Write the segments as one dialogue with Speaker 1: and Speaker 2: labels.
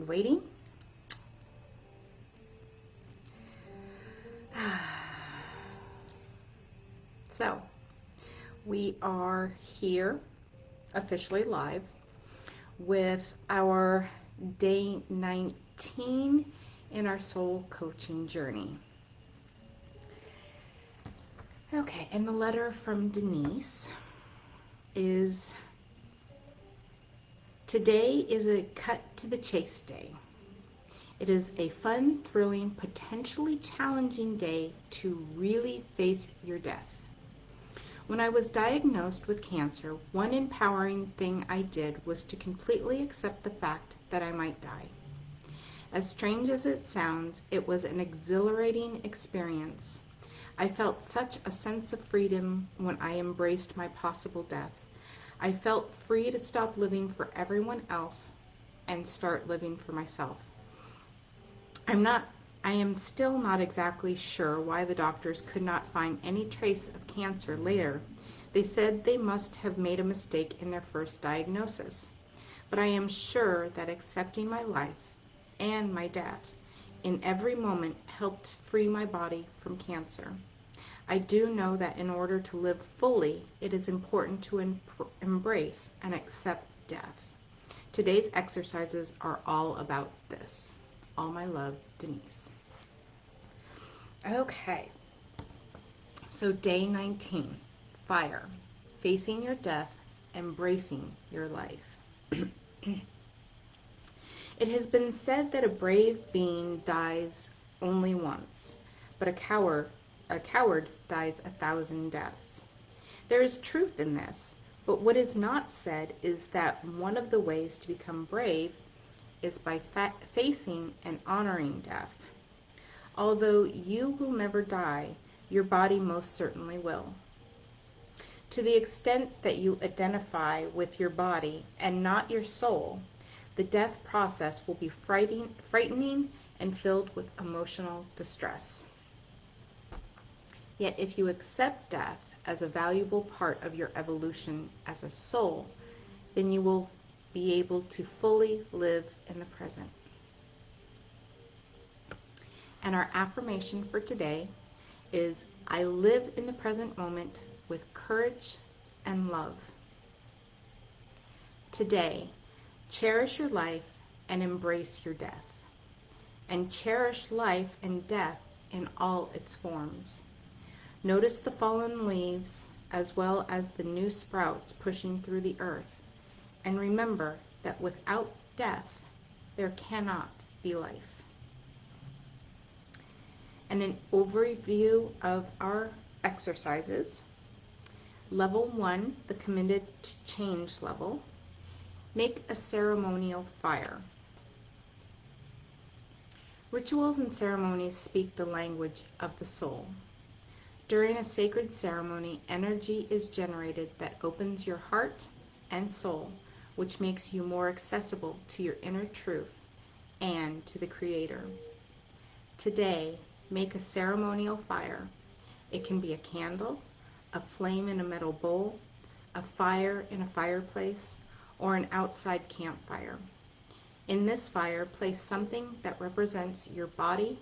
Speaker 1: waiting? So, we are here, officially live, with our day 19 in our soul coaching journey. Okay, and the letter from Denise is, today is a cut to the chase day. It is a fun, thrilling, potentially challenging day to really face your death. When I was diagnosed with cancer, one empowering thing I did was to completely accept the fact that I might die. As strange as it sounds, it was an exhilarating experience. I felt such a sense of freedom when I embraced my possible death. I felt free to stop living for everyone else and start living for myself. I am still not exactly sure why the doctors could not find any trace of cancer later. They said they must have made a mistake in their first diagnosis. But I am sure that accepting my life and my death in every moment helped free my body from cancer. I do know that in order to live fully, it is important to embrace and accept death. Today's exercises are all about this. All my love, Denise. Okay, so day 19, fire, facing your death, embracing your life. It has been said that a brave being dies only once, but a coward dies 1,000 deaths. There is truth in this, but what is not said is that one of the ways to become brave is by facing and honoring death. Although you will never die, your body most certainly will. To the extent that you identify with your body and not your soul, the death process will be frightening and filled with emotional distress. Yet if you accept death as a valuable part of your evolution as a soul, then you will be able to fully live in the present. And our affirmation for today is, I live in the present moment with courage and love. Today, cherish your life and embrace your death. And cherish life and death in all its forms. Notice the fallen leaves as well as the new sprouts pushing through the earth. And remember that without death, there cannot be life. And an overview of our exercises. Level 1, the committed to change level. Make a ceremonial fire. Rituals and ceremonies speak the language of the soul. During a sacred ceremony, energy is generated that opens your heart and soul, which makes you more accessible to your inner truth and to the Creator. Today, make a ceremonial fire. It can be a candle, a flame in a metal bowl, a fire in a fireplace, or an outside campfire. In this fire, place something that represents your body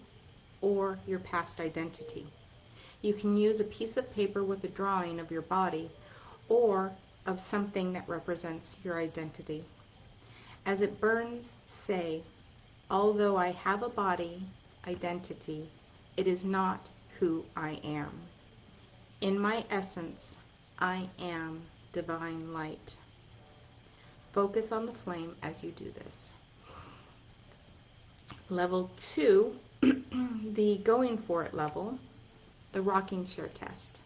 Speaker 1: or your past identity. You can use a piece of paper with a drawing of your body or of something that represents your identity. As it burns, say, although I have a body, identity, it is not who I am. In my essence, I am divine light. Focus on the flame as you do this. Level 2, the going for it level, the rocking chair test.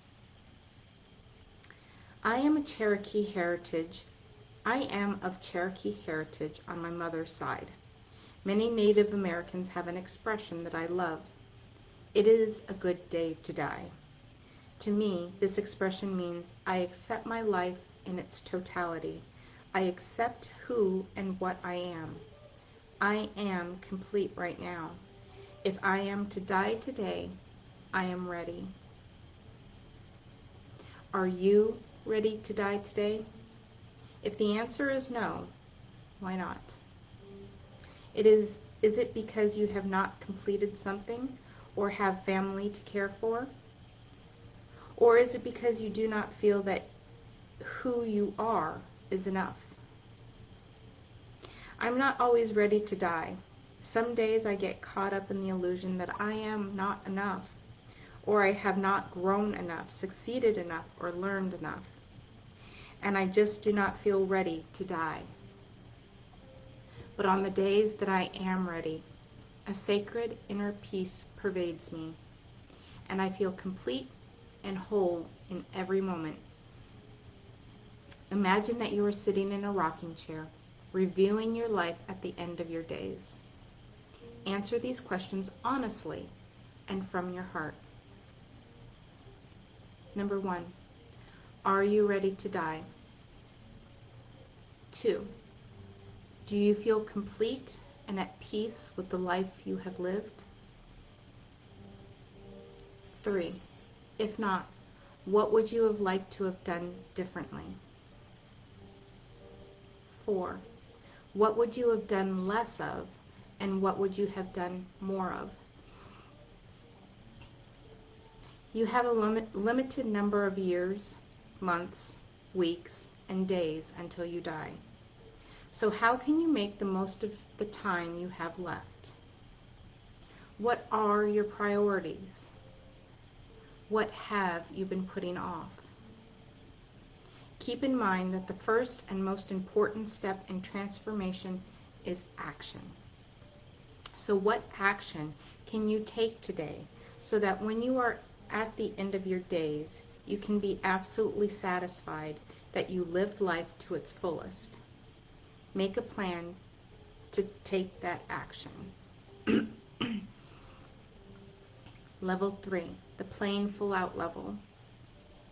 Speaker 1: I am of Cherokee heritage on my mother's side. Many Native Americans have an expression that I love. It is a good day to die. To me, this expression means I accept my life in its totality. I accept who and what I am. I am complete right now. If I am to die today, I am ready. Are you ready to die today? If the answer is no, why not? Is it because you have not completed something or have family to care for? Or is it because you do not feel that who you are is enough? I'm not always ready to die. Some days I get caught up in the illusion that I am not enough, or I have not grown enough, succeeded enough, or learned enough. And I just do not feel ready to die. But on the days that I am ready, a sacred inner peace pervades me, and I feel complete and whole in every moment. Imagine that you are sitting in a rocking chair, reviewing your life at the end of your days. Answer these questions honestly and from your heart. Number 1, are you ready to die? 2, do you feel complete and at peace with the life you have lived? 3, if not, what would you have liked to have done differently? 4, what would you have done less of, and what would you have done more of? You have a limited number of years, months, weeks, and days until you die. So how can you make the most of the time you have left? What are your priorities? What have you been putting off? Keep in mind that the first and most important step in transformation is action. So what action can you take today so that when you are at the end of your days, you can be absolutely satisfied that you lived life to its fullest? Make a plan to take that action. Level 3, the plain full out level.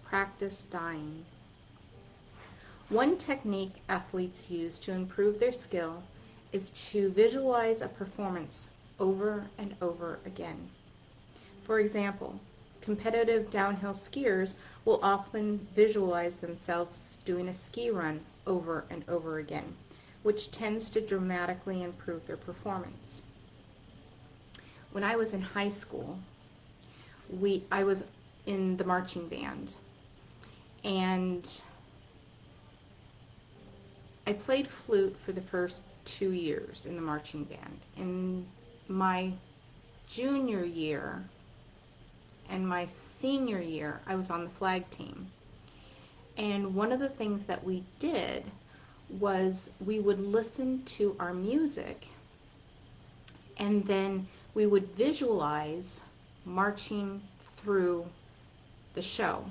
Speaker 1: Practice dying. One technique athletes use to improve their skill is to visualize a performance over and over again. For example, competitive downhill skiers will often visualize themselves doing a ski run over and over again, which tends to dramatically improve their performance. When I was in high school, I was in the marching band, and I played flute for the first 2 years in the marching band. In my junior year and my senior year, I was on the flag team. And one of the things that we did was we would listen to our music, and then we would visualize marching through the show.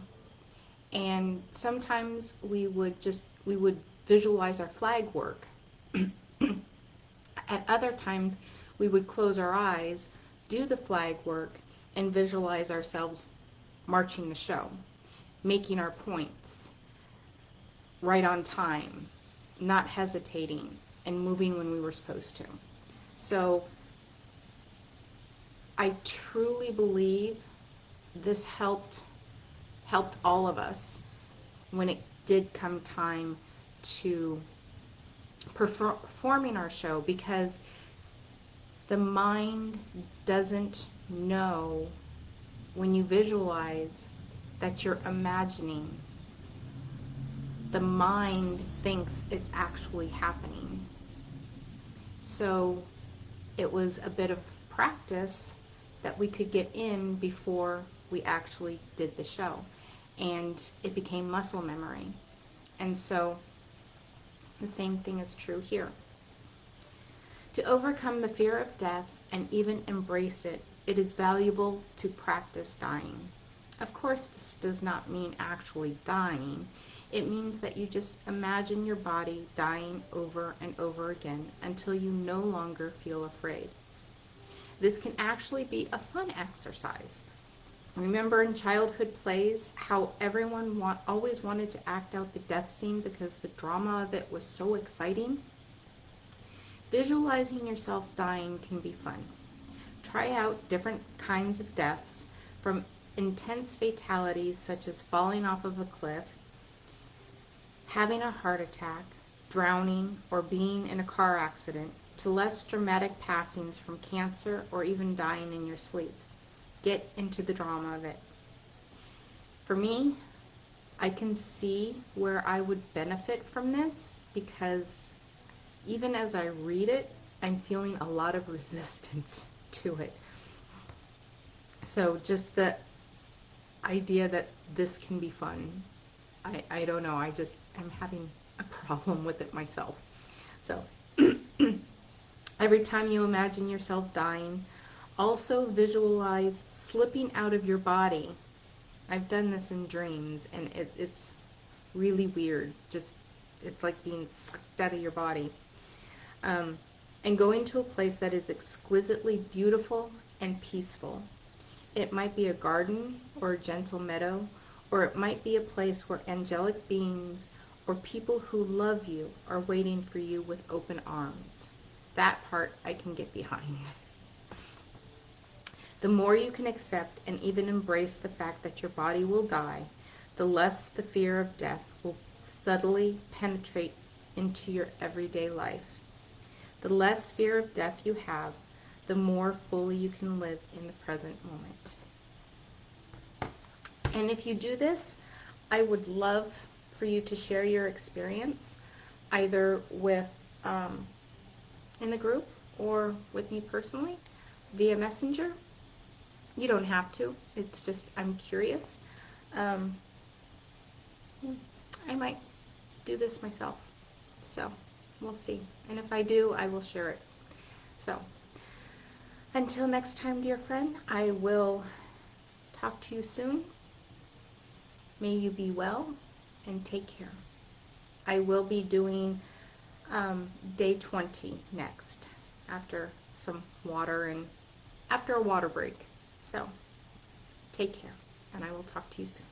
Speaker 1: And sometimes we would visualize our flag work. At other times, we would close our eyes, do the flag work, and visualize ourselves marching the show, making our points, right on time, not hesitating, and moving when we were supposed to. So I truly believe this helped all of us when it did come time to performing our show, because the mind doesn't know when you visualize that you're imagining. The mind thinks it's actually happening. So it was a bit of practice that we could get in before we actually did the show, and it became muscle memory. And so the same thing is true here. To overcome the fear of death and even embrace it, it is valuable to practice dying. Of course, this does not mean actually dying. It means that you just imagine your body dying over and over again until you no longer feel afraid. This can actually be a fun exercise. Remember in childhood plays how everyone always wanted to act out the death scene because the drama of it was so exciting? Visualizing yourself dying can be fun. Try out different kinds of deaths, from intense fatalities such as falling off of a cliff, having a heart attack, drowning, or being in a car accident, to less dramatic passings from cancer or even dying in your sleep. Get into the drama of it. For me, I can see where I would benefit from this because even as I read it, I'm feeling a lot of resistance to it. So just the idea that this can be fun, I don't know, I'm having a problem with it myself. So every time you imagine yourself dying, also visualize slipping out of your body. I've done this in dreams, and it's really weird. It's like being sucked out of your body. And going to a place that is exquisitely beautiful and peaceful. It might be a garden or a gentle meadow, or it might be a place where angelic beings or people who love you are waiting for you with open arms. That part I can get behind. The more you can accept and even embrace the fact that your body will die, the less the fear of death will subtly penetrate into your everyday life. The less fear of death you have, the more fully you can live in the present moment. And if you do this, I would love for you to share your experience either with in the group or with me personally via Messenger. You don't have to. It's just I'm curious. I might do this myself. So we'll see. And if I do, I will share it. So until next time, dear friend, I will talk to you soon. May you be well and take care. I will be doing day 20 next after some water and after a water break. So take care, and I will talk to you soon.